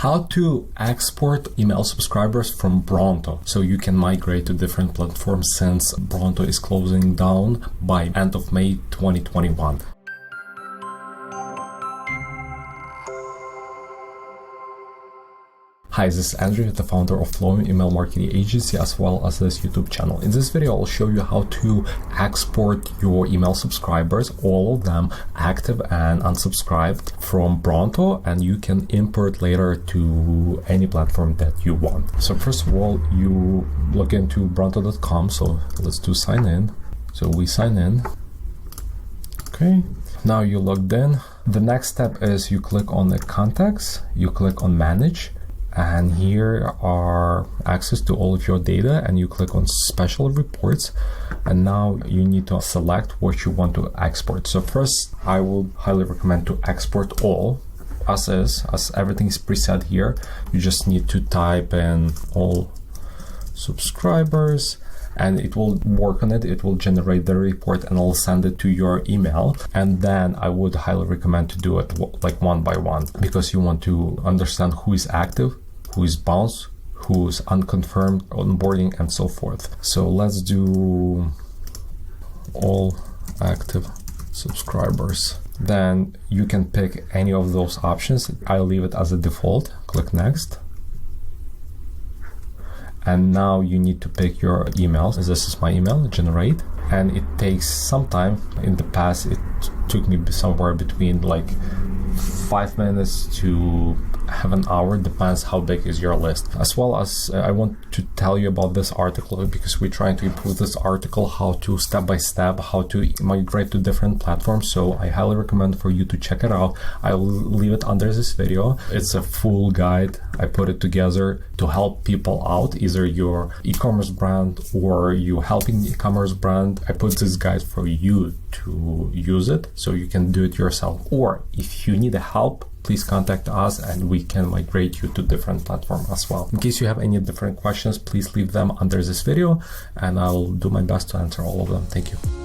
how to export email subscribers from Bronto so you can migrate to different platforms since Bronto is closing down by end of May 2021. Hi, this is Andrew, the founder of Flowing Email Marketing Agency, as well as this YouTube channel. In this video, I'll show you how to export your email subscribers, all of them active and unsubscribed, from Bronto, and you can import later to any platform that you want. So first of all, you log into bronto.com. So let's do sign in. So we sign in. Okay. Now you logged in. The next step is you click on the contacts, you click on manage. And here are access to all of your data, and you click on special reports, and now you need to select what you want to export. So first, I would highly recommend to export all as is, as everything is preset here. You just need to type in all subscribers and it will work on it. It will generate the report and I'll send it to your email. And then I would highly recommend to do it like one by one, because you want to understand who is active, who is bounced, who's unconfirmed onboarding, and so forth. So let's do all active subscribers. Then you can pick any of those options. I'll leave it as a default. Click next. And now you need to pick your email. This is my email, generate. And it takes some time. In the past, it took me somewhere between like 5 minutes to have an hour, depends how big is your list. As well as I want to tell you about this article, because we're trying to improve this article, how to step by step, how to migrate to different platforms. So I highly recommend for you to check it out. I will leave it under this video. It's a full guide. I put it together to help people out, either your e-commerce brand or you helping e-commerce brand. I put this guide for you to use it so you can do it yourself. Or if you need help, please contact us and we can migrate you to different platforms as well. In case you have any different questions, please leave them under this video and I'll do my best to answer all of them. Thank you.